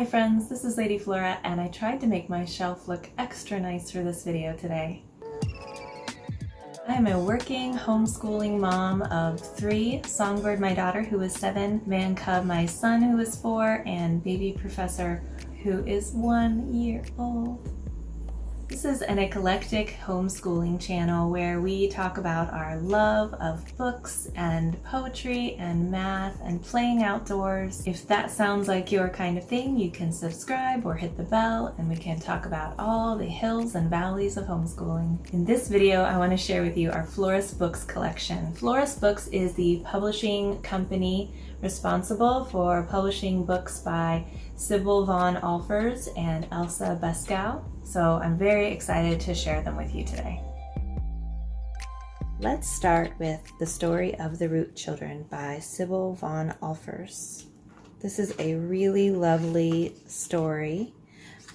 Hi friends, this is Lady Flora and I tried to make my shelf look extra nice for this video today. I am a working homeschooling mom of 3, Songbird my daughter who is 7, Man Cub my son who is 4, and Baby Professor who is 1 year old. This is an eclectic homeschooling channel where we talk about our love of books and poetry and math and playing outdoors. If that sounds like your kind of thing, you can subscribe or hit the bell and we can talk about all the hills and valleys of homeschooling. In this video, I want to share with you our Floris Books collection. Floris Books is the publishing company responsible for publishing books by Sybil Von Alfers and Elsa Bescal. So I'm very excited to share them with you today. Let's start with The Story of the Root Children by Sybil Von Alfers. This is a really lovely story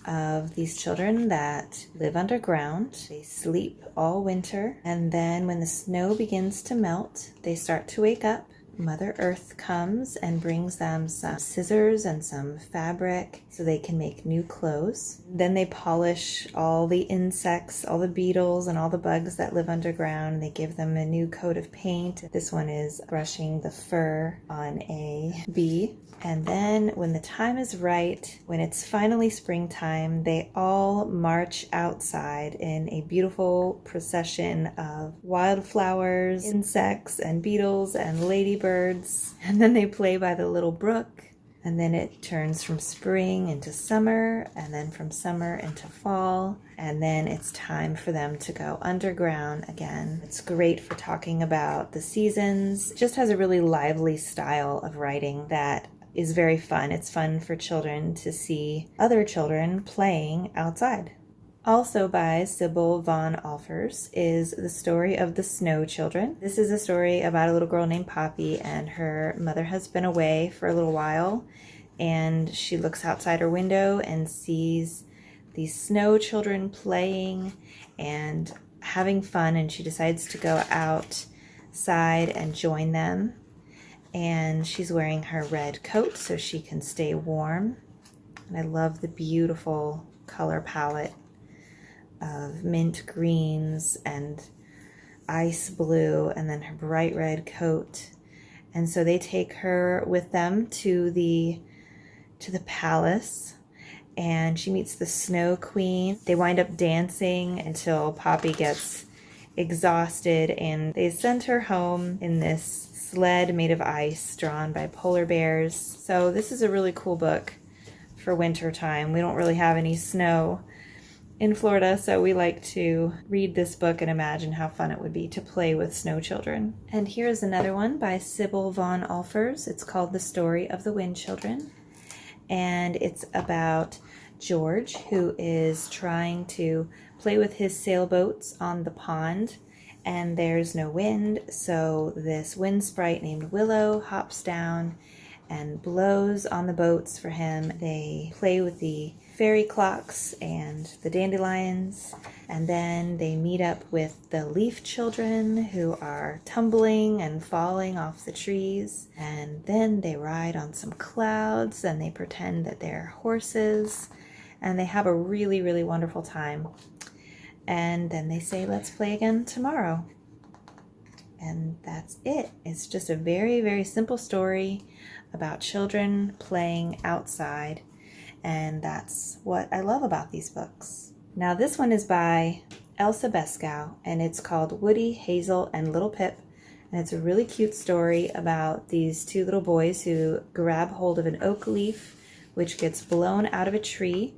of these children that live underground. They sleep all winter, and then when the snow begins to melt, they start to wake up. Mother Earth comes and brings them some scissors and some fabric so they can make new clothes. Then they polish all the insects, all the beetles and all the bugs that live underground. They give them a new coat of paint. This one is brushing the fur on a bee. And then when the time is right, when it's finally springtime, they all march outside in a beautiful procession of wildflowers, insects, and beetles, and ladybirds. And then they play by the little brook. And then it turns from spring into summer, and then from summer into fall. And then it's time for them to go underground again. It's great for talking about the seasons. It just has a really lively style of writing that is very fun. It's fun for children to see other children playing outside. Also by Sybil Von Alfers is The Story of the Snow Children. This is a story about a little girl named Poppy, and her mother has been away for a little while, and she looks outside her window and sees these snow children playing and having fun, and she decides to go outside and join them. And she's wearing her red coat so she can stay warm. And I love the beautiful color palette of mint greens and ice blue, and then her bright red coat. And so they take her with them to the palace, and she meets the Snow Queen. They wind up dancing until Poppy gets exhausted, and they send her home in this sled made of ice drawn by polar bears. So this is a really cool book for winter time. We don't really have any snow in Florida, so we like to read this book and imagine how fun it would be to play with snow children. And here's another one by Sybil Von Alfers. It's called The Story of the Wind Children, and it's about George, who is trying to play with his sailboats on the pond, and there's no wind, so this wind sprite named Willow hops down and blows on the boats for him. They play with the fairy clocks and the dandelions, and then they meet up with the leaf children who are tumbling and falling off the trees, and then they ride on some clouds and they pretend that they're horses, and they have a really, really wonderful time. And then they say, let's play again tomorrow. And that's it. It's just a very, very simple story about children playing outside. And that's what I love about these books. Now this one is by Elsa Bescal, and it's called Woody, Hazel, and Little Pip. And it's a really cute story about these 2 little boys who grab hold of an oak leaf, which gets blown out of a tree,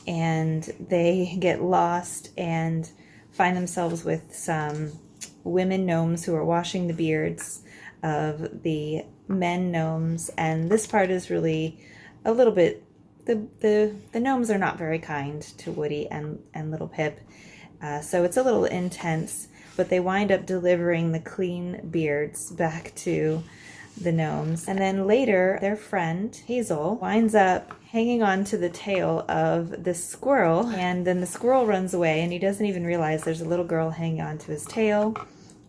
and they get lost and find themselves with some women gnomes who are washing the beards of the men gnomes. And this part is really a little bit, the gnomes are not very kind to Woody and Little Pip, so it's a little intense, but they wind up delivering the clean beards back to the gnomes. And then later, their friend, Hazel, winds up hanging on to the tail of the squirrel, and then the squirrel runs away, and he doesn't even realize there's a little girl hanging on to his tail.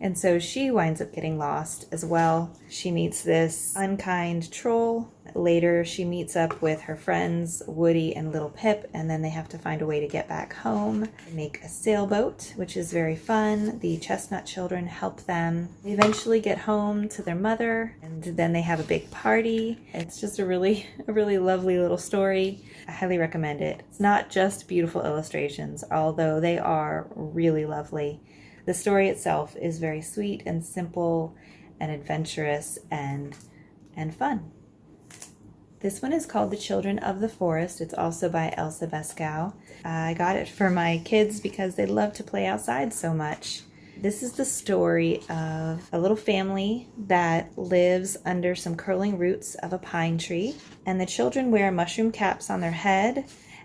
And so she winds up getting lost as well. She meets this unkind troll. Later, she meets up with her friends, Woody and Little Pip, and then they have to find a way to get back home. They make a sailboat, which is very fun. The chestnut children help them. They eventually get home to their mother, and then they have a big party. It's just a really lovely little story. I highly recommend it. It's not just beautiful illustrations, although they are really lovely. The story itself is very sweet and simple and adventurous and fun. This one is called The Children of the Forest. It's also by Elsa Bescal. I got it for my kids because they love to play outside so much. This is the story of a little family that lives under some curling roots of a pine tree. And the children wear mushroom caps on their head.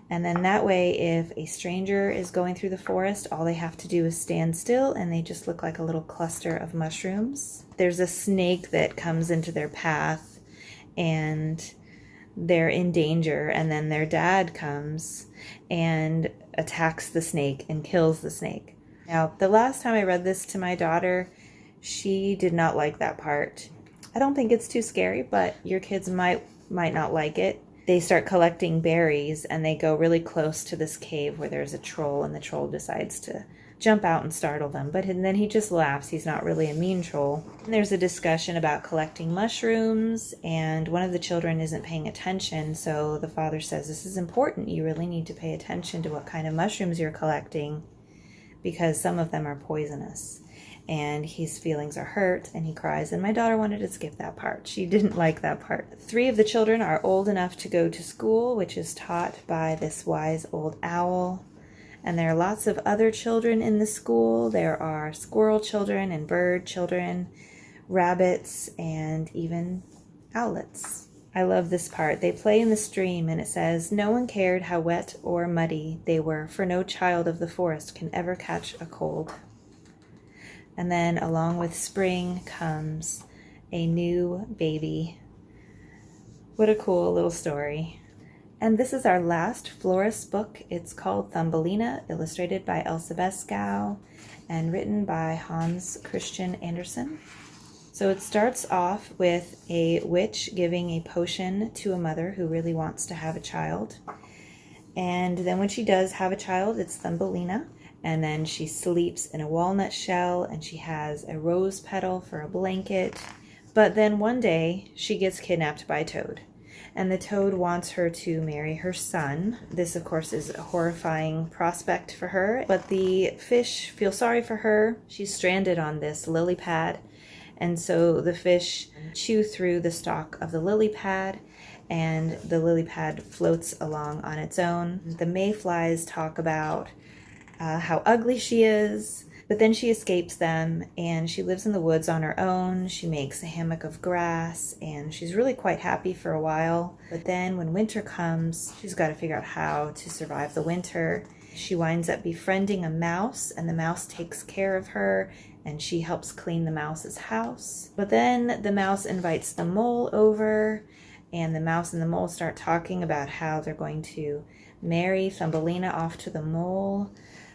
And then that way, if a stranger is going through the forest, all they have to do is stand still and they just look like a little cluster of mushrooms. There's a snake that comes into their path and they're in danger, and then their dad comes and attacks the snake and kills the snake. Now, the last time I read this to my daughter, she did not like that part. I don't think it's too scary, but your kids might not like it. They start collecting berries and they go really close to this cave where there's a troll, and the troll decides to jump out and startle them. But then he just laughs. He's not really a mean troll. And there's a discussion about collecting mushrooms, and one of the children isn't paying attention. So the father says, this is important. You really need to pay attention to what kind of mushrooms you're collecting because some of them are poisonous. And his feelings are hurt and he cries, and my daughter wanted to skip that part. She didn't like that part. 3 of the children are old enough to go to school, which is taught by this wise old owl. And there are lots of other children in the school. There are squirrel children and bird children, rabbits, and even owlets. I love this part. They play in the stream, and it says, no one cared how wet or muddy they were, for no child of the forest can ever catch a cold. And then along with spring comes a new baby. What a cool little story. And this is our last Floris book. It's called Thumbelina, illustrated by Elsa Bescal and written by Hans Christian Andersen. So it starts off with a witch giving a potion to a mother who really wants to have a child. And then when she does have a child, it's Thumbelina. And then she sleeps in a walnut shell, and she has a rose petal for a blanket. But then one day she gets kidnapped by a toad, and the toad wants her to marry her son. This, of course, is a horrifying prospect for her, but the fish feel sorry for her. She's stranded on this lily pad, and so the fish chew through the stalk of the lily pad, and the lily pad floats along on its own. The mayflies talk about how ugly she is, but then she escapes them and she lives in the woods on her own. She makes a hammock of grass and she's really quite happy for a while. But then when winter comes, she's got to figure out how to survive the winter. She winds up befriending a mouse, and the mouse takes care of her and she helps clean the mouse's house. But then the mouse invites the mole over, and the mouse and the mole start talking about how they're going to marry Thumbelina off to the mole.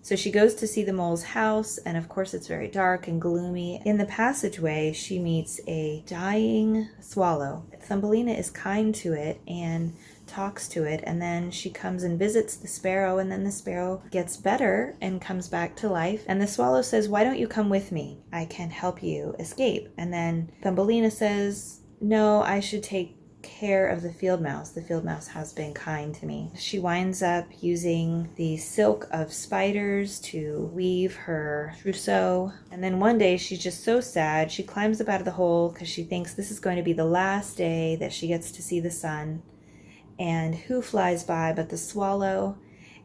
So she goes to see the mole's house, and of course it's very dark and gloomy. In the passageway, she meets a dying swallow. Thumbelina is kind to it and talks to it, and then she comes and visits the sparrow, and then the sparrow gets better and comes back to life. And the swallow says, why don't you come with me? I can help you escape. And then Thumbelina says, no, I should take care of the field mouse. The field mouse has been kind to me. She winds up using the silk of spiders to weave her trousseau. And then one day she's just so sad. She climbs up out of the hole because she thinks this is going to be the last day that she gets to see the sun. And who flies by but the swallow?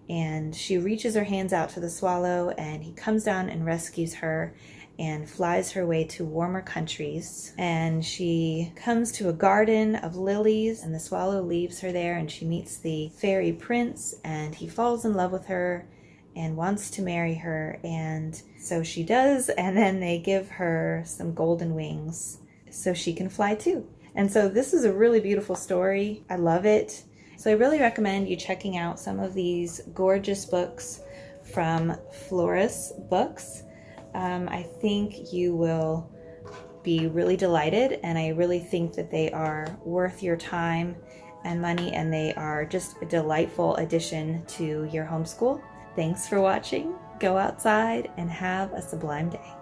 And she reaches her hands out to the swallow, and he comes down and rescues her and flies her way to warmer countries. And she comes to a garden of lilies, and the swallow leaves her there, and she meets the fairy prince, and he falls in love with her and wants to marry her. And so she does, and then they give her some golden wings so she can fly too. And so this is a really beautiful story. I love it. So I really recommend you checking out some of these gorgeous books from Floris Books. I think you will be really delighted, and I really think that they are worth your time and money, and they are just a delightful addition to your homeschool. Thanks for watching. Go outside and have a sublime day.